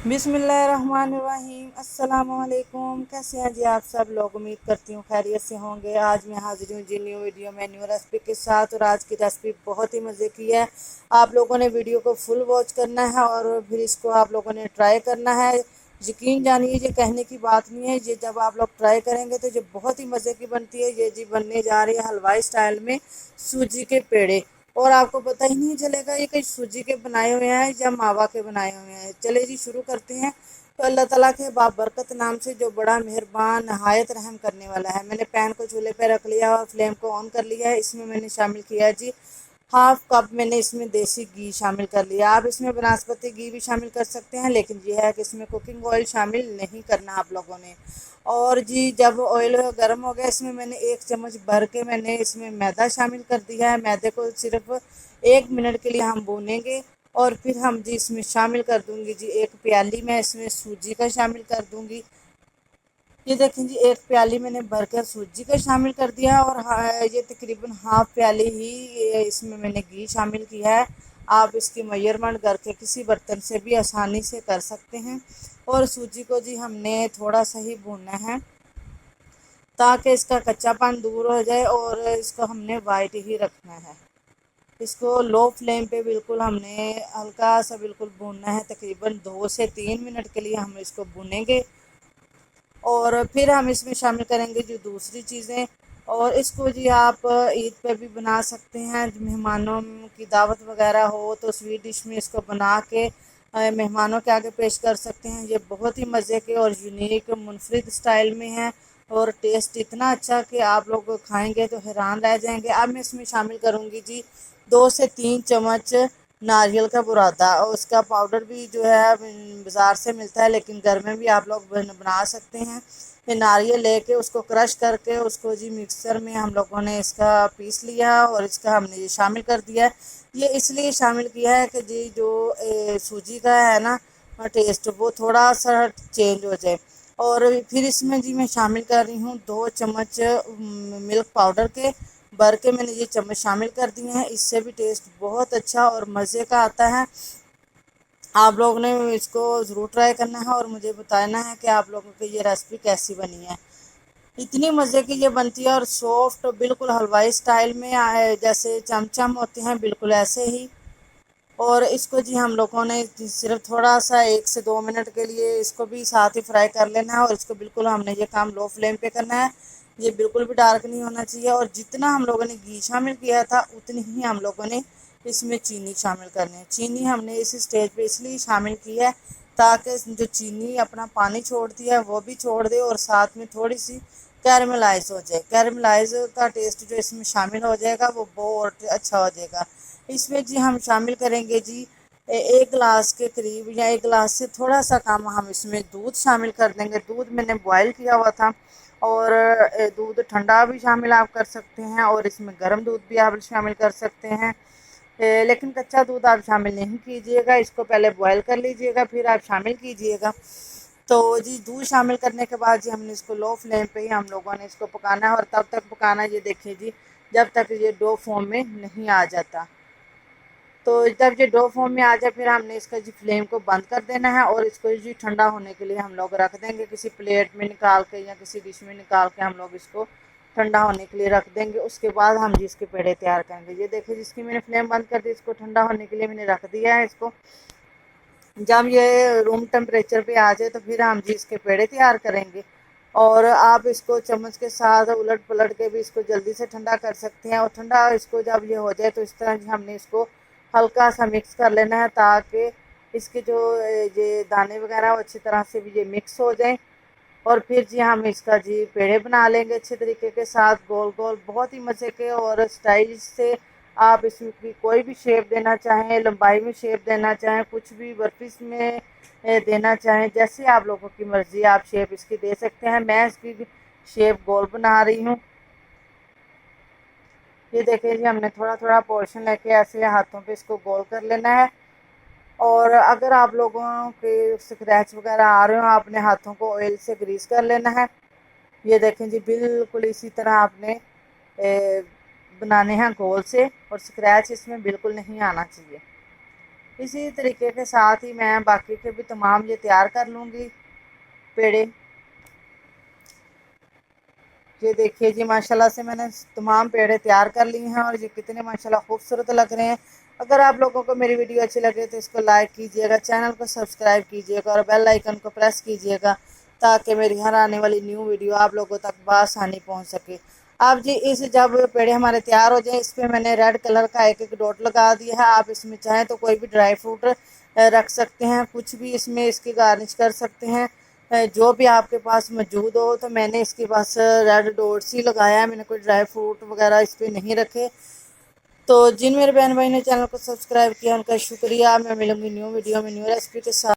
बिस्मिल्लाहिर्रहमानिर्रहीम। अस्सलाम वालेकुम। कैसे हैं जी आप सब लोग? उम्मीद करती हूँ खैरियत से होंगे। आज मैं हाजिर हूँ जी न्यू वीडियो में न्यू रेसिपी के साथ, और आज की रेसिपी बहुत ही मज़े की है। आप लोगों ने वीडियो को फुल वॉच करना है और फिर इसको आप लोगों ने ट्राई करना है। यकीन जानिए ये कहने की बात नहीं है, ये जब आप लोग ट्राई करेंगे तो ये बहुत ही मज़े की बनती है। ये जी बनने जा रही है हलवाई स्टाइल में सूजी के पेड़े, और आपको पता ही नहीं चलेगा ये कहीं सूजी के बनाए हुए हैं या मावा के बनाए हुए हैं। चले जी शुरू करते हैं। तो अल्लाह ताला के बाबरकत नाम से जो बड़ा मेहरबान नहायत रहम करने वाला है। मैंने पैन को चूल्हे पे रख लिया और फ्लेम को ऑन कर लिया है। इसमें मैंने शामिल किया जी हाफ कप, मैंने इसमें देसी घी शामिल कर लिया। आप इसमें बनास्पति घी भी शामिल कर सकते हैं, लेकिन ये है कि इसमें कुकिंग ऑयल शामिल नहीं करना आप लोगों ने। और जी जब ऑयल गर्म हो गया, इसमें मैंने 1 चम्मच भर के मैंने इसमें मैदा शामिल कर दिया है। मैदे को सिर्फ 1 मिनट के लिए हम भूनेंगे, और फिर हम जी इसमें शामिल कर दूंगी जी 1 प्याली मैं इसमें सूजी का शामिल कर दूंगी। ये देखें जी 1 प्याली मैंने भर कर सूजी का शामिल कर दिया, और ये तकरीबन हाफ प्याली ही इसमें मैंने घी शामिल किया है। आप इसकी मेजरमेंट करके किसी बर्तन से भी आसानी से कर सकते हैं। और सूजी को जी हमने थोड़ा सा ही भूनना है ताकि इसका कच्चापन दूर हो जाए, और इसको हमने वाइट ही रखना है। इसको लो फ्लेम पे बिल्कुल हमने हल्का सा बिल्कुल भूनना है। तकरीबन 2 से 3 मिनट के लिए हम इसको भूनेंगे, और फिर हम इसमें शामिल करेंगे जो दूसरी चीज़ें। और इसको जी आप ईद पे भी बना सकते हैं। मेहमानों की दावत वगैरह हो तो स्वीट डिश में इसको बना के मेहमानों के आगे पेश कर सकते हैं। ये बहुत ही मज़े के और यूनिक मुनफरिद स्टाइल में है, और टेस्ट इतना अच्छा कि आप लोग खाएंगे तो हैरान रह जाएंगे। अब मैं इसमें शामिल करूँगी जी 2 से 3 चम्मच नारियल का बुरादा, और उसका पाउडर भी जो है बाज़ार से मिलता है, लेकिन घर में भी आप लोग बना सकते हैं। ये नारियल लेके उसको क्रश करके उसको जी मिक्सर में हम लोगों ने इसका पीस लिया, और इसका हमने ये शामिल कर दिया है। ये इसलिए शामिल किया है कि जी जो सूजी का है ना टेस्ट, वो थोड़ा सा चेंज हो जाए। और फिर इसमें जी मैं शामिल कर रही हूँ 2 चम्मच मिल्क पाउडर के भर के मैंने ये चम्मच शामिल कर दिए हैं। इससे भी टेस्ट बहुत अच्छा और मज़े का आता है। आप लोगों ने इसको ज़रूर ट्राई करना है और मुझे बताना है कि आप लोगों की ये रेसिपी कैसी बनी है। इतनी मज़े की ये बनती है, और सॉफ्ट बिल्कुल हलवाई स्टाइल में आए, जैसे चमचम होते हैं बिल्कुल ऐसे ही। और इसको जी हम लोगों ने सिर्फ थोड़ा सा 1 से 2 मिनट के लिए इसको भी साथ ही फ्राई कर लेना है, और इसको बिल्कुल हमने ये काम लो फ्लेम पे करना है। ये बिल्कुल भी डार्क नहीं होना चाहिए, और जितना हम लोगों ने घी शामिल किया था उतनी ही हम लोगों ने इसमें चीनी शामिल करनी है। चीनी हमने इस स्टेज पे इसलिए शामिल की है ताकि जो चीनी अपना पानी छोड़ती है वो भी छोड़ दे, और साथ में थोड़ी सी कैरमलाइज हो जाए। कैरमलाइज का टेस्ट जो इसमें शामिल हो जाएगा वो बहुत अच्छा हो जाएगा। इसमें जी हम शामिल करेंगे जी 1 गिलास के करीब, या 1 गिलास से थोड़ा सा कम हम इसमें दूध शामिल कर देंगे। दूध मैंने बॉयल किया हुआ था, और दूध ठंडा भी शामिल आप कर सकते हैं, और इसमें गर्म दूध भी आप शामिल कर सकते हैं। लेकिन कच्चा दूध आप शामिल नहीं कीजिएगा, इसको पहले बॉयल कर लीजिएगा फिर आप शामिल कीजिएगा। तो जी दूध शामिल करने के बाद जी हमने इसको लो फ्लेम पे ही हम लोगों ने इसको पकाना है, और तब तक पकाना है, ये देखिए जी, जब तक ये डो फॉर्म में नहीं आ जाता। तो जब ये डो फॉर्म में आ जाए फिर हमने इसका जी फ्लेम को बंद कर देना है, और इसको जी ठंडा होने के लिए हम लोग रख देंगे किसी प्लेट में निकाल के, या किसी डिश में निकाल के हम लोग इसको ठंडा होने के लिए रख देंगे। उसके बाद हम जी इसके पेड़े तैयार करेंगे। ये देखिए जिसकी मैंने फ्लेम बंद कर दी, इसको ठंडा होने के लिए मैंने रख दिया है इसको। जब ये रूम टेम्परेचर पे आ जाए तो फिर हम जी इसके पेड़े तैयार करेंगे। और आप इसको चम्मच के साथ उलट पलट के भी इसको जल्दी से ठंडा कर सकते हैं, और ठंडा इसको जब ये हो जाए तो इस तरह हमने इसको हल्का सा मिक्स कर लेना है ताकि इसके जो ये दाने वगैरह वो अच्छी तरह से भी ये मिक्स हो जाए। और फिर जी हम इसका जी पेड़े बना लेंगे अच्छे तरीके के साथ, गोल गोल बहुत ही मज़े के और स्टाइलिश से। आप इसमें की कोई भी शेप देना चाहें, लंबाई में शेप देना चाहें, कुछ भी बर्फी में देना चाहें, जैसे आप लोगों की मर्ज़ी आप शेप इसकी दे सकते हैं। मैं इसकी शेप गोल बना रही हूँ। ये देखिए जी हमने थोड़ा थोड़ा पोर्शन लेके ऐसे हाथों पे इसको गोल कर लेना है। और अगर आप लोगों के स्क्रैच वगैरह आ रहे हो, आपने हाथों को ऑयल से ग्रीस कर लेना है। ये देखें जी बिल्कुल इसी तरह आपने बनाने हैं गोल से, और स्क्रैच इसमें बिल्कुल नहीं आना चाहिए। اسی طریقے کے ساتھ ہی میں باقی کے بھی تمام یہ تیار کر لوں گی پیڑے۔ یہ دیکھیے جی ماشاءاللہ سے میں نے تمام پیڑے تیار کر لی ہیں اور یہ کتنے ماشاءاللہ خوبصورت لگ رہے ہیں۔ اگر آپ لوگوں کو میری ویڈیو اچھی لگے تو اس کو لائک کیجئے گا، چینل کو سبسکرائب کیجئے گا اور بیل آئیکن کو پریس کیجئے گا تاکہ میری ہر آنے والی نیو ویڈیو آپ لوگوں تک بآسانی پہنچ سکے۔ اب جی اس جب پیڑے ہمارے تیار ہو جائیں اس پہ میں نے ریڈ کلر کا ایک ڈاٹ لگا دیا ہے۔ آپ اس میں چاہیں تو کوئی بھی ڈرائی فروٹ رکھ سکتے ہیں، کچھ بھی اس میں اس کی گارنش کر سکتے ہیں، جو بھی آپ کے پاس موجود ہو۔ تو میں نے اس کے پاس ریڈ ڈاٹس ہی لگایا ہے، میں نے کوئی ڈرائی فروٹ وغیرہ اس پہ نہیں رکھے۔ تو جن میرے بہن بھائی نے چینل کو سبسکرائب کیا ان کا شکریہ۔ میں ملوں گی نیو ویڈیو میں نیو ریسپی کے ساتھ۔